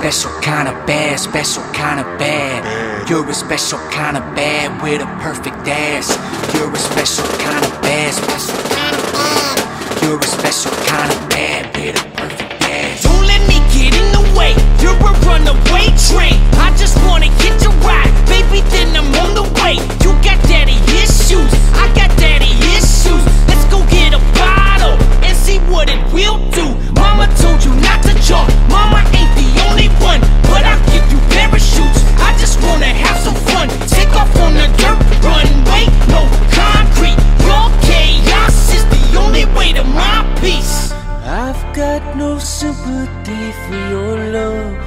special kind of bad, special kind of bad. You're a special kind of bad with a perfect ass. You're a special kind of bad, special kind of bad. You're a special kind of bad with a perfect ass. Don't let me get in the way, you're a runaway train. I just wanna get you right, baby, then I'm on the way. You got daddy issues, I got daddy issues. Let's go get a bottle and see what it will do. Mama told you not to jump, mama ain't the only one, but I'll give you parachutes. I just wanna have some fun, take off on the dirt runway, no concrete. Your chaos is the only way to my peace. I've got no sympathy for your love.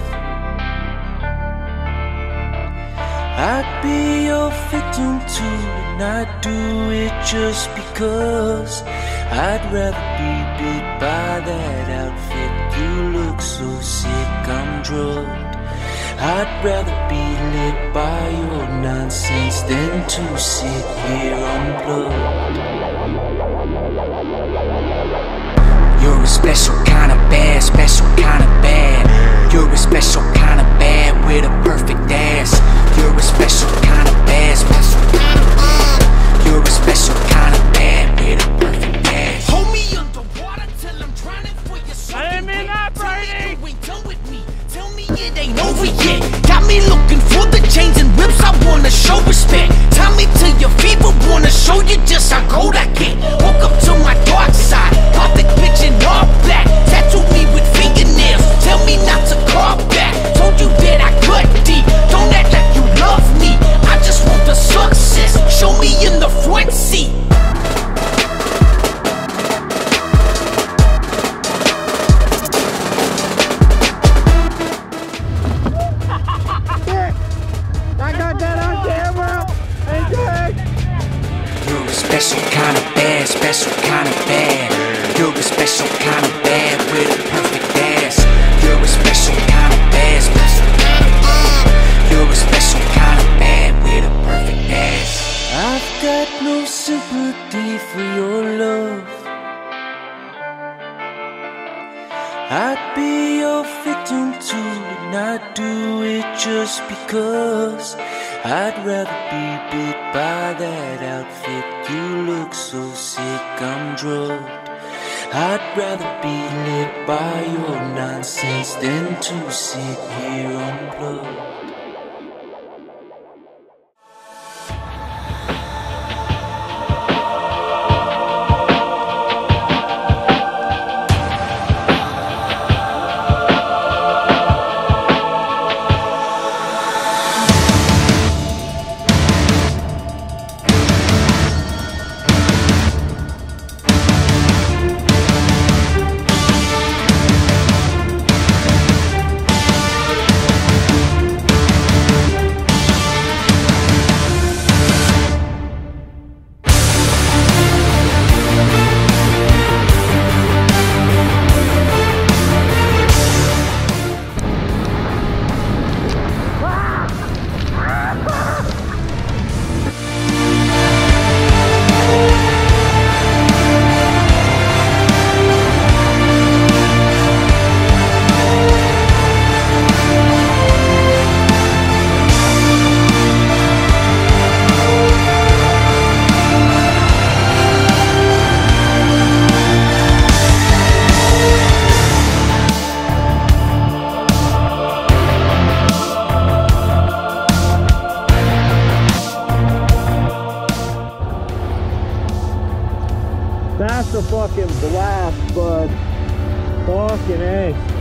I'd be your victim too, and I'd do it just because. I'd rather be bit by that outfit. You look so sick, I'm drugged. I'd rather be lit by your nonsense than to sit here unplugged. You're a special kind of bad, special kind of bad. You're a special kind of bad with a perfect ass. You're a special kind of bad, special kind of bad. You're a special kind of bad with a perfect ass. Hold me underwater till I'm drowning for your soul. I didn't mean that, Brady! You ain't done with me. Tell me it ain't over yet. Got me looking for the chains and whips, I wanna show respect. Tie me to your feet, but wanna show you just how cold I get. Woke up to my dark side, gothic bitch in all black. Tattooed me with fingernails, tell me not to call back. Told you that I cut deep, don't act like you love me. I just want the success, show me in the front seat. Special kind of bad, special kind of bad. You're a special kind of bad with a perfect ass. You're a special kind of bad, special kind of bad. You're a special kind of bad with a perfect ass. I've got no sympathy for your love. I'd be your victim too, and I'd do it just because. I'd rather be bit by that outfit. You look so sick, I'm drugged. I'd rather be lit by your nonsense than to sit here unplugged. That's a fucking blast, bud. Fucking A.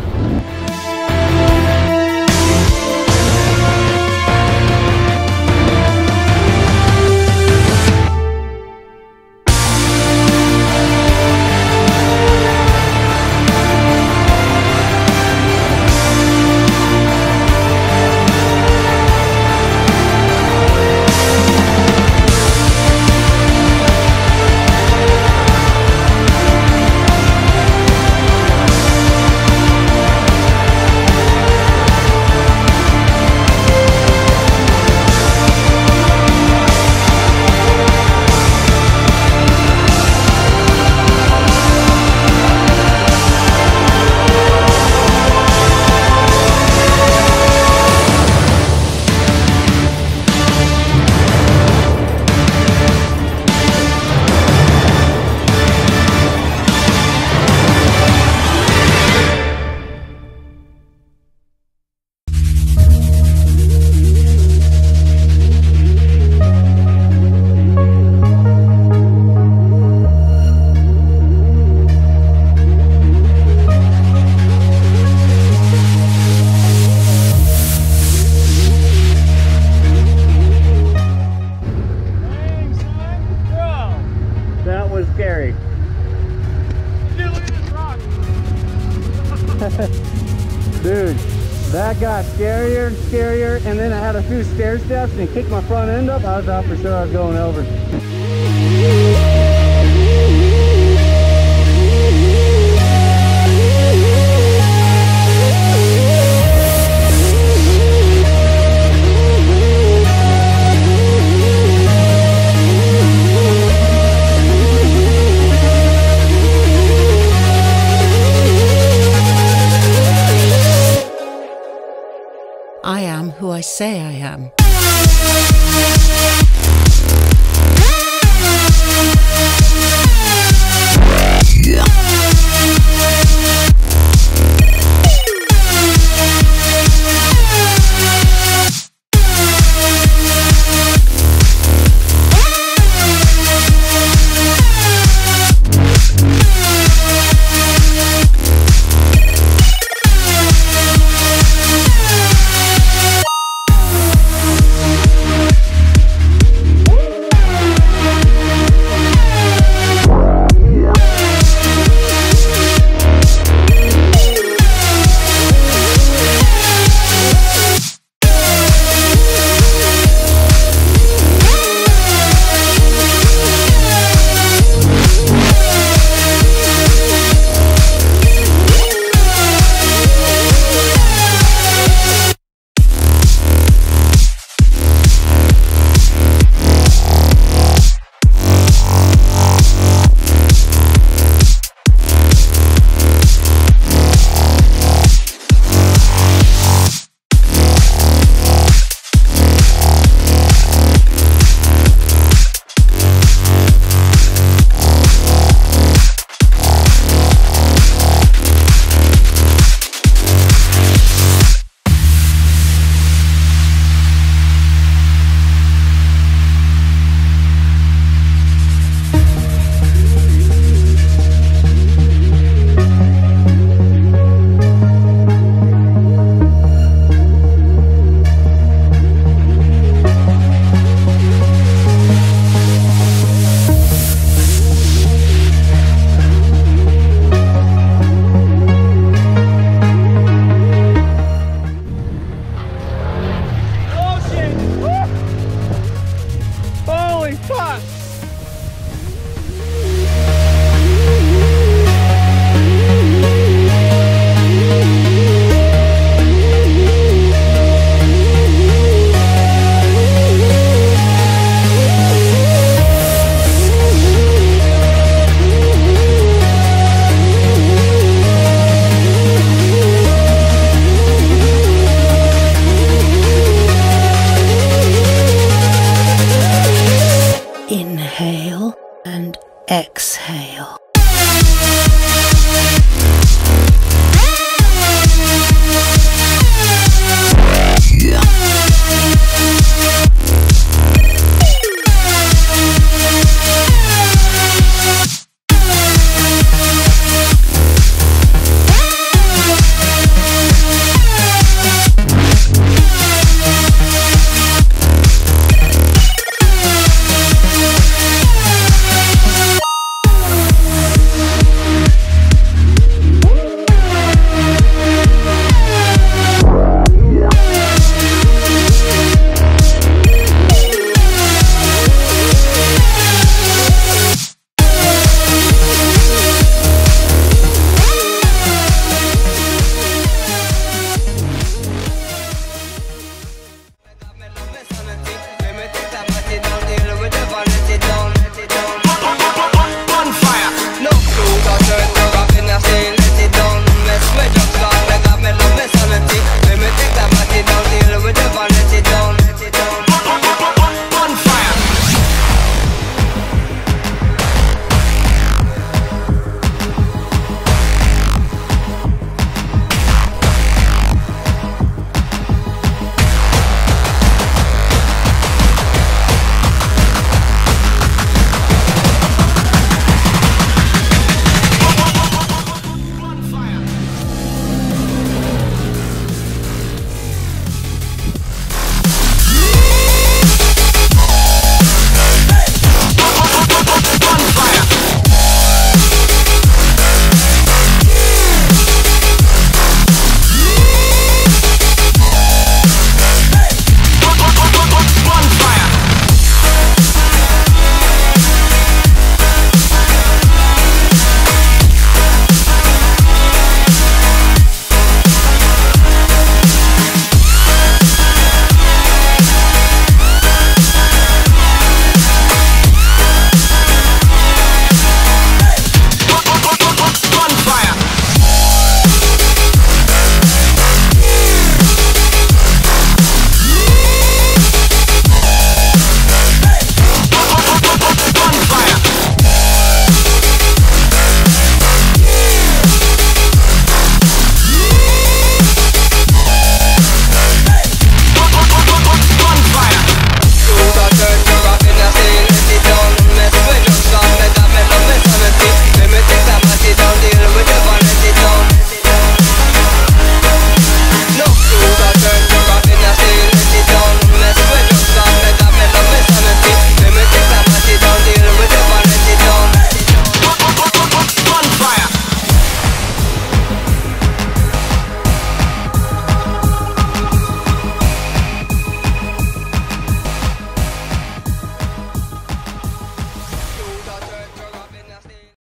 got scarier and scarier, and then I had a few stair steps and kicked my front end up. I thought for sure I was going over. I am who I say I am.